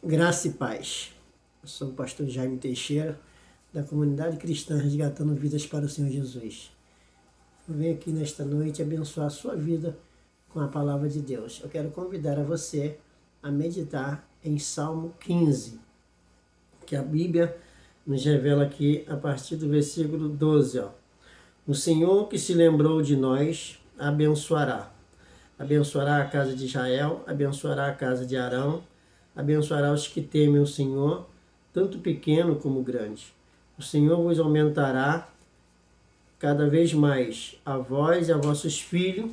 Graça e paz. Eu sou o pastor Jaime Teixeira, da comunidade cristã Resgatando Vidas para o Senhor Jesus. Eu venho aqui nesta noite abençoar a sua vida com a palavra de Deus. Eu quero convidar a você a meditar em Salmo 15, que a Bíblia nos revela aqui a partir do versículo 12. O Senhor que se lembrou de nós abençoará. Abençoará a casa de Israel, abençoará a casa de Arão, abençoará os que temem o Senhor, tanto pequeno como grande. O Senhor vos aumentará cada vez mais, a vós e a vossos filhos.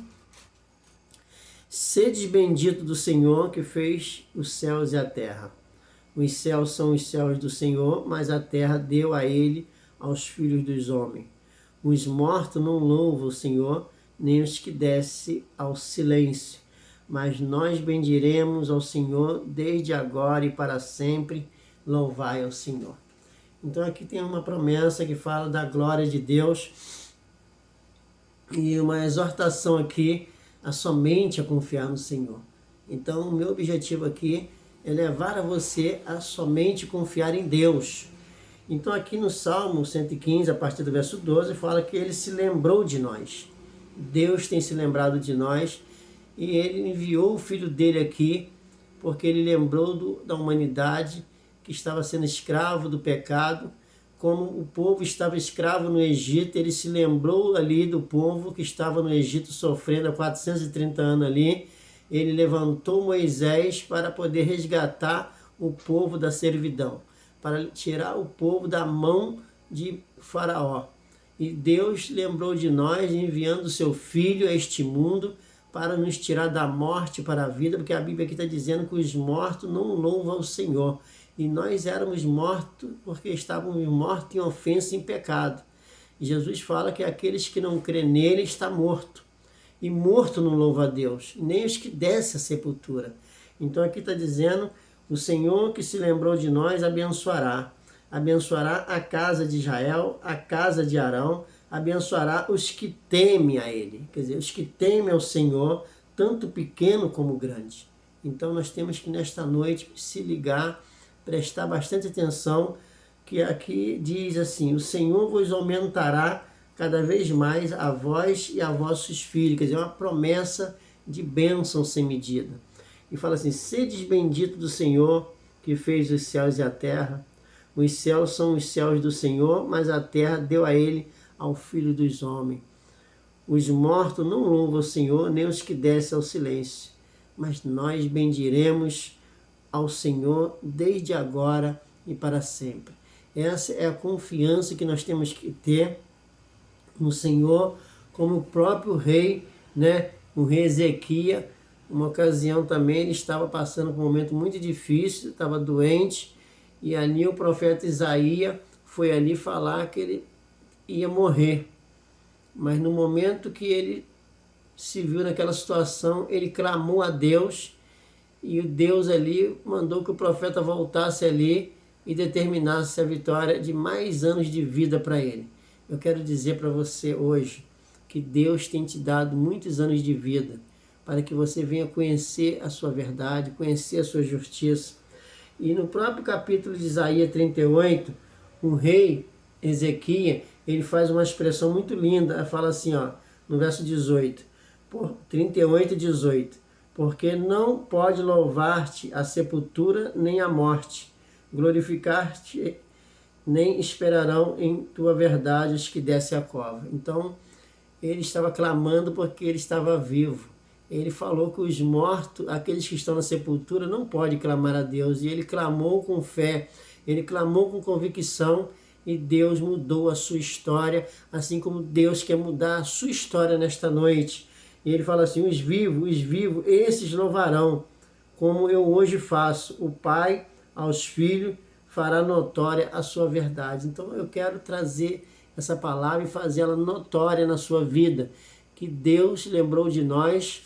Sedes bendito do Senhor que fez os céus e a terra. Os céus são os céus do Senhor, mas a terra deu a ele, aos filhos dos homens. Os mortos não louvam o Senhor, nem os que descem ao silêncio. Mas nós bendiremos ao Senhor desde agora e para sempre. Louvai ao Senhor. Então aqui tem uma promessa que fala da glória de Deus e uma exortação aqui a somente a confiar no Senhor. Então o meu objetivo aqui é levar a você a somente confiar em Deus. Então aqui no Salmo 115, a partir do verso 12, fala que ele se lembrou de nós. Deus tem se lembrado de nós e ele enviou o Filho dele aqui porque ele lembrou da humanidade que estava sendo escravo do pecado. Como o povo estava escravo no Egito, ele se lembrou ali do povo que estava no Egito sofrendo há 430 anos ali. Ele levantou Moisés para poder resgatar o povo da servidão, para tirar o povo da mão de Faraó. E Deus lembrou de nós enviando o seu Filho a este mundo para nos tirar da morte para a vida, porque a Bíblia aqui está dizendo que os mortos não louvam o Senhor. E nós éramos mortos porque estávamos mortos em ofensa e em pecado. E Jesus fala que aqueles que não crêem nele está morto. E morto não louva a Deus, nem os que descem à sepultura. Então aqui está dizendo, o Senhor que se lembrou de nós abençoará. Abençoará a casa de Israel, a casa de Arão, abençoará os que temem a ele. Quer dizer, os que temem ao Senhor, tanto pequeno como grande. Então nós temos que nesta noite se ligar, prestar bastante atenção, que aqui diz assim, o Senhor vos aumentará cada vez mais a vós e a vossos filhos. Quer dizer, uma promessa de bênção sem medida. E fala assim, sedes bendito do Senhor que fez os céus e a terra. Os céus são os céus do Senhor, mas a terra deu a ele, ao Filho dos homens. Os mortos não louvam o Senhor, nem os que descem ao silêncio. Mas nós bendiremos ao Senhor desde agora e para sempre. Essa é a confiança que nós temos que ter no Senhor, como o próprio rei, o rei Ezequias. Uma ocasião também ele estava passando por um momento muito difícil, estava doente, e ali o profeta Isaías foi ali falar que ele ia morrer. Mas no momento que ele se viu naquela situação, ele clamou a Deus, e o Deus ali mandou que o profeta voltasse ali e determinasse a vitória de mais anos de vida para ele. Eu quero dizer para você hoje que Deus tem te dado muitos anos de vida para que você venha conhecer a sua verdade, conhecer a sua justiça. E no próprio capítulo de Isaías 38, o rei Ezequias, ele faz uma expressão muito linda, ele fala assim, no verso 18, 38 e 18, porque não pode louvar-te a sepultura nem a morte, glorificar-te nem esperarão em tua verdade os que descem a cova. Então, ele estava clamando porque ele estava vivo. Ele falou que os mortos, aqueles que estão na sepultura, não podem clamar a Deus. E ele clamou com fé, ele clamou com convicção, e Deus mudou a sua história, assim como Deus quer mudar a sua história nesta noite. E ele fala assim, os vivos, esses louvarão, como eu hoje faço. O Pai aos filhos fará notória a sua verdade. Então eu quero trazer essa palavra e fazê-la notória na sua vida, que Deus lembrou de nós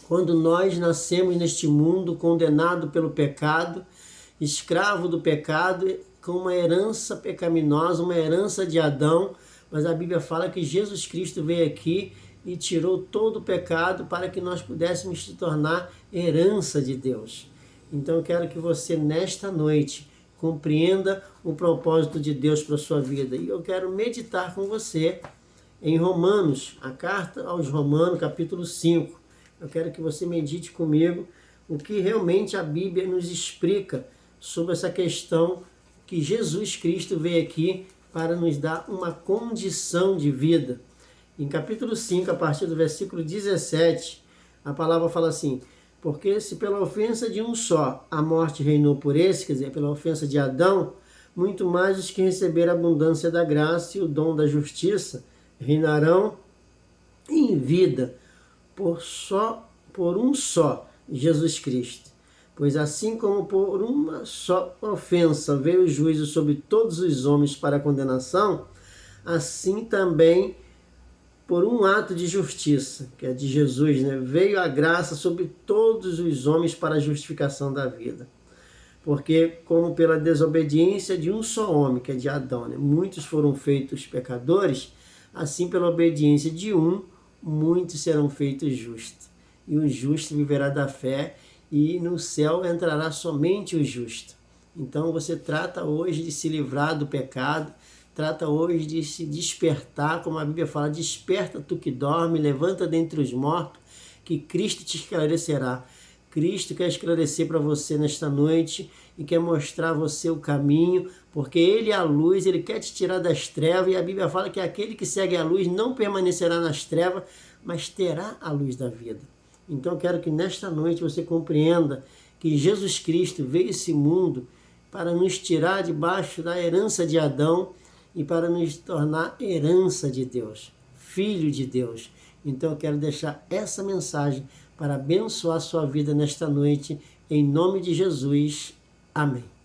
quando nós nascemos neste mundo condenado pelo pecado, escravo do pecado, com uma herança pecaminosa, uma herança de Adão, mas a Bíblia fala que Jesus Cristo veio aqui e tirou todo o pecado para que nós pudéssemos se tornar herança de Deus. Então eu quero que você, nesta noite, compreenda o propósito de Deus para a sua vida. E eu quero meditar com você em Romanos, a carta aos Romanos, capítulo 5. Eu quero que você medite comigo o que realmente a Bíblia nos explica sobre essa questão que Jesus Cristo veio aqui para nos dar uma condição de vida. Em capítulo 5, a partir do versículo 17, a palavra fala assim: porque se pela ofensa de um só a morte reinou por esse, quer dizer, pela ofensa de Adão, muito mais os que receberam a abundância da graça e o dom da justiça reinarão em vida por um só, Jesus Cristo. Pois assim como por uma só ofensa veio o juízo sobre todos os homens para a condenação, assim também por um ato de justiça, que é de Jesus, veio a graça sobre todos os homens para a justificação da vida. Porque como pela desobediência de um só homem, que é de Adão, muitos foram feitos pecadores, assim pela obediência de um, muitos serão feitos justos. E o justo viverá da fé, e no céu entrará somente o justo. Então você trata hoje de se livrar do pecado, trata hoje de se despertar, como a Bíblia fala: desperta tu que dorme, levanta dentre os mortos, que Cristo te esclarecerá. Cristo quer esclarecer para você nesta noite e quer mostrar a você o caminho, porque Ele é a luz, Ele quer te tirar das trevas, e a Bíblia fala que aquele que segue a luz não permanecerá nas trevas, mas terá a luz da vida. Então eu quero que nesta noite você compreenda que Jesus Cristo veio a esse mundo para nos tirar debaixo da herança de Adão e para nos tornar herança de Deus, filho de Deus. Então eu quero deixar essa mensagem para abençoar a sua vida nesta noite, em nome de Jesus. Amém.